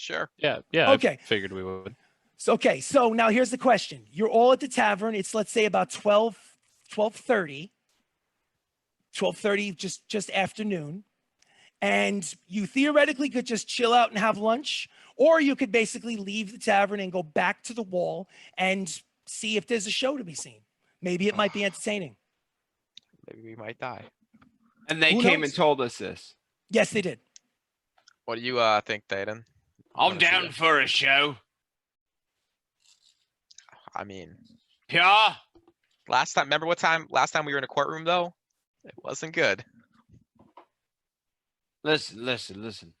Sure. Yeah. Okay. I figured we would. So now here's the question. You're all at the tavern. It's, let's say, about 12:30, just afternoon. And you theoretically could just chill out and have lunch, or you could basically leave the tavern and go back to the wall and see if there's a show to be seen. Maybe it might be entertaining. Maybe we might die. And they Who came knows? and told us this. Yes, they did. What do you think, Thaden? I'm down for a show. I mean, Yeah. last time we were in a courtroom though? It wasn't good. Listen.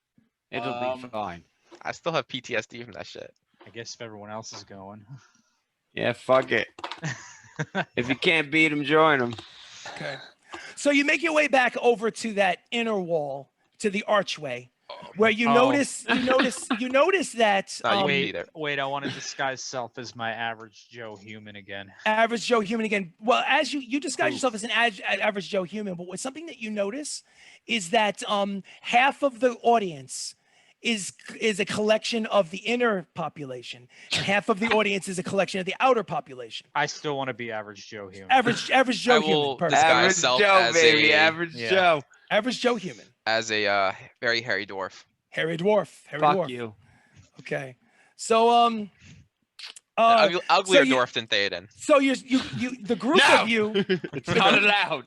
It'll be fine. I still have PTSD from that shit. I guess if everyone else is going. Yeah, fuck it. If you can't beat them, join them. Okay. So you make your way back over to that inner wall, to the archway, where you notice that Wait, I want to disguise self as my average Joe human again. Average Joe human again. Well, as you disguise yourself as an average Joe human, but what's something that you notice is that half of the audience is a collection of the inner population, and half of the audience is a collection of the outer population. I still want to be average Joe human. Average Joe human. Perfect. Average Self Joe, as baby. a- Average Joe. Average Joe human. As a very hairy dwarf. Hairy dwarf. Fuck you. Okay. So Uglier so you- dwarf than Thaden. So you the group of you, It's not allowed.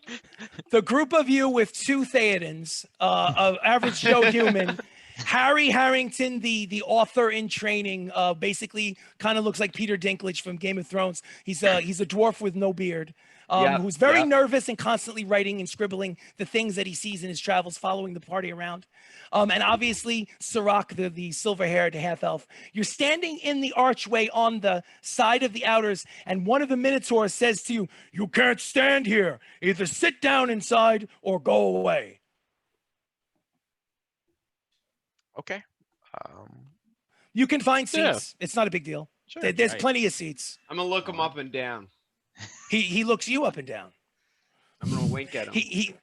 the group of you with two Theodens, of average Joe human. Harry Harrington, the author in training, basically kind of looks like Peter Dinklage from Game of Thrones. He's a dwarf with no beard, who's very nervous and constantly writing and scribbling the things that he sees in his travels, following the party around. And obviously Sirach, the silver-haired half-elf. You're standing in the archway on the side of the outers, and one of the Minotaurs says to you, "You can't stand here. Either sit down inside or go away." Okay. You can find seats. Yeah. It's not a big deal. Sure. There's plenty of seats. I'm gonna look him up and down. He looks you up and down. I'm gonna wink at him. He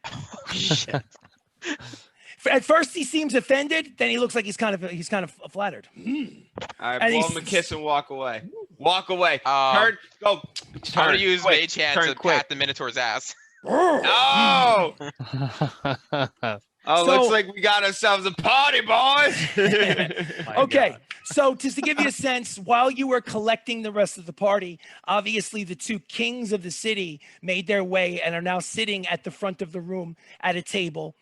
at first he seems offended, then he looks like he's kind of flattered. I and blow he's- him a kiss and walk away. Walk away. Um, Turn. Go. I'm Turn. gonna use Quick. Mage Hand Turn to quick. pat the Minotaur's ass. Oh. Oh, So- looks like we got ourselves a party, boys. Okay, so just to give you a sense, while you were collecting the rest of the party, obviously the two kings of the city made their way and are now sitting at the front of the room at a table.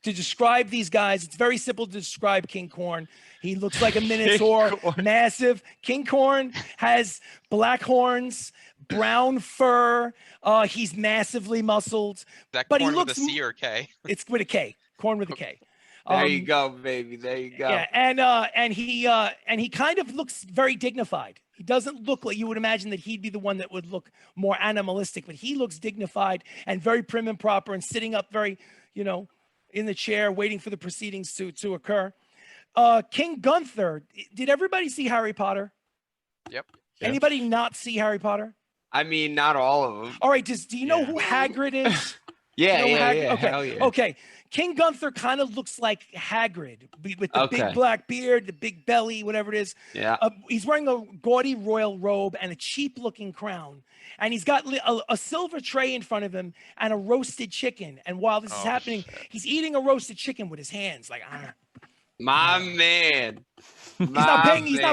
To describe these guys, it's very simple to describe King Corn. He looks like a Minotaur, massive. King Corn has black horns, brown fur. He's massively musced. That But he corn with a looks C or a K. It's with a K. Corn with a K. There you go, baby. There you go. Yeah, and he kind of looks very dignified. He doesn't look like you would imagine that he'd be the one that would look more animalistic, but he looks dignified and very prim and proper and sitting up very, in the chair waiting for the proceedings to occur. King Gunther, did everybody see Harry Potter? Yep. Anybody not see Harry Potter? I mean, not all of them. All right, do you know who Hagrid is? Yeah, You know yeah, Hagrid? yeah. Okay. Hell yeah. Okay. King Gunther kind of looks like Hagrid with the big black beard, the big belly, whatever it is. Yeah. He's wearing a gaudy royal robe and a cheap-looking crown. And he's got a silver tray in front of him and a roasted chicken. And while this is happening, he's eating a roasted chicken with his hands, like. My man. He's not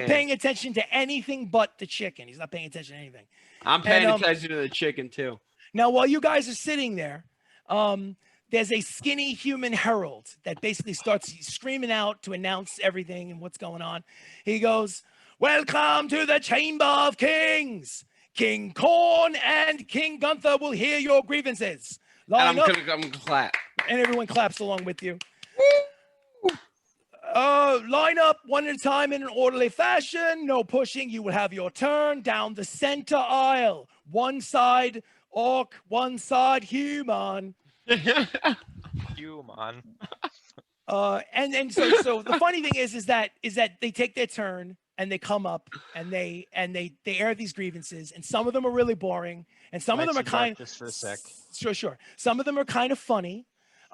paying attention to anything but the chicken. He's not paying attention to anything. I'm paying attention to the chicken too. Now, while you guys are sitting there, there's a skinny human herald that basically starts screaming out to announce everything and what's going on. He goes, "Welcome to the Chamber of Kings. King Corn and King Gunther will hear your grievances. Line up." I'm gonna clap. And everyone claps along with you. Line up one at a time in an orderly fashion. No pushing. You will have your turn down the center aisle. One side orc, one side human. Human. And so the funny thing is that they take their turn and they come up and they air these grievances, and some of them are really boring and some of them are kind just for a sec. Sure. Some of them are kind of funny.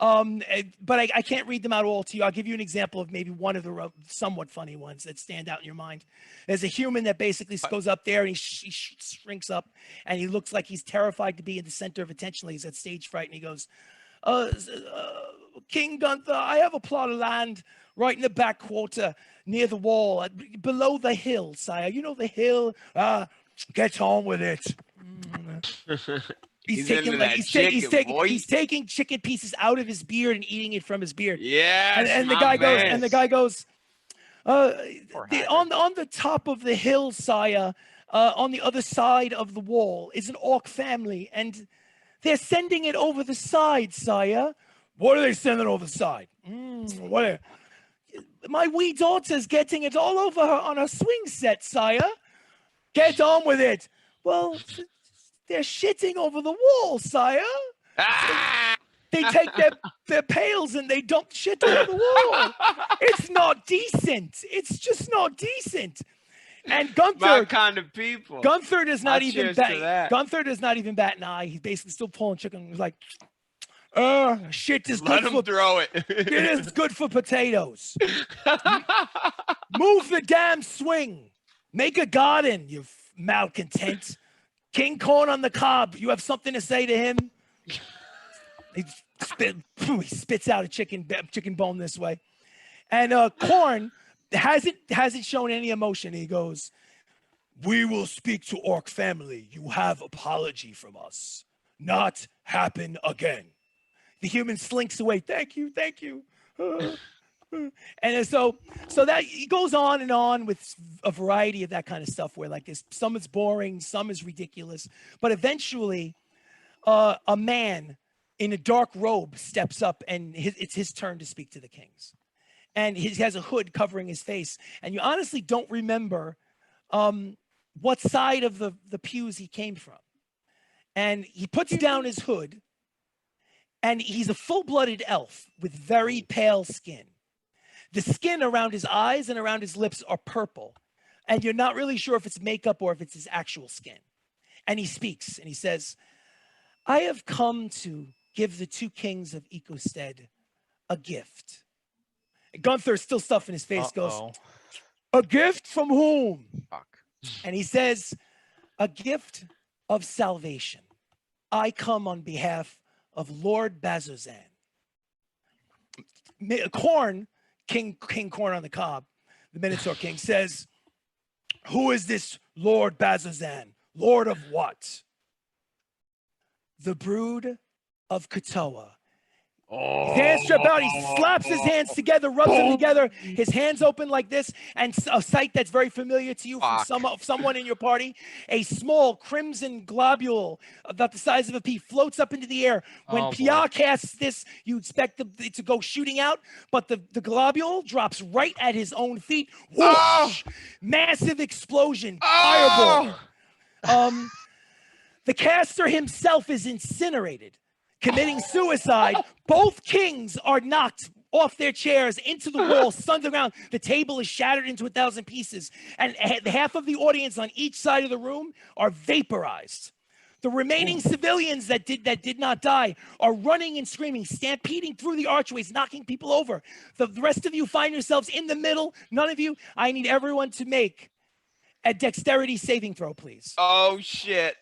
But I can't read them out all to you. I'll give you an example of maybe one of the somewhat funny ones that stand out in your mind. There's a human that basically goes up there and he shrinks up and he looks like he's terrified to be in the center of attention. He's got stage fright and he goes, King Gunther, I have a plot of land right in the back quarter near the wall, below the hill, sire. You know the hill? Get on with it. He's taking chicken pieces out of his beard and eating it from his beard. Yeah. And the guy goes, on the top of the hill, sire, on the other side of the wall is an orc family, and they're sending it over the side, sire. What are they sending over the side? My wee daughter's getting it all over her on her swing set, sire. Get on with it. Well, they're shitting over the wall, sire. They take their pails and they dump shit over the wall. It's not decent. It's just not decent. And Gunther, my kind of people. Gunther does not even bat. Gunther does not even bat an eye. He's basically still pulling chicken. He's like, shit is Let good him throw it. It is good for potatoes. Move the damn swing. Make a garden, you malcontent. King Corn on the cob. You have something to say to him? He spits out a chicken bone this way. And Corn hasn't shown any emotion. He goes, we will speak to Orc family. You have apology from us. Not happen again. The human slinks away. Thank you. And so that he goes on and on with a variety of that kind of stuff where like this, some is boring, some is ridiculous. But eventually a man in a dark robe steps up and it's his turn to speak to the kings. And he has a hood covering his face. And you honestly don't remember what side of the pews he came from. And he puts down his hood and he's a full-blooded elf with very pale skin. The skin around his eyes and around his lips are purple. And you're not really sure if it's makeup or if it's his actual skin. And he speaks and he says, I have come to give the two kings of Ecosted a gift. And Gunther, still stuffing his face, goes, a gift from whom? Fuck. And he says, a gift of salvation. I come on behalf of Lord BAZOZAN. Corn, King Corn on the cob, the Minotaur King, says, who is this Lord BAZOZAN? Lord of what? The brood of Katoa. His hands strap out, he slaps his hands together, rubs them together, his hands open like this, and a sight that's very familiar to you from someone in your party, a small crimson globule about the size of a pea floats up into the air. When Pia casts this, you expect it to go shooting out, but the globule drops right at his own feet. Whoosh! Massive explosion, fireball. The caster himself is incinerated, committing suicide. Both kings are knocked off their chairs into the wall, stunned to the ground. The table is shattered into 1,000 pieces, and half of the audience on each side of the room are vaporized. The remaining civilians that did not die are running and screaming, stampeding through the archways, knocking people over. The rest of you find yourselves in the middle. None of you. I need everyone to make a dexterity saving throw, please. Oh shit.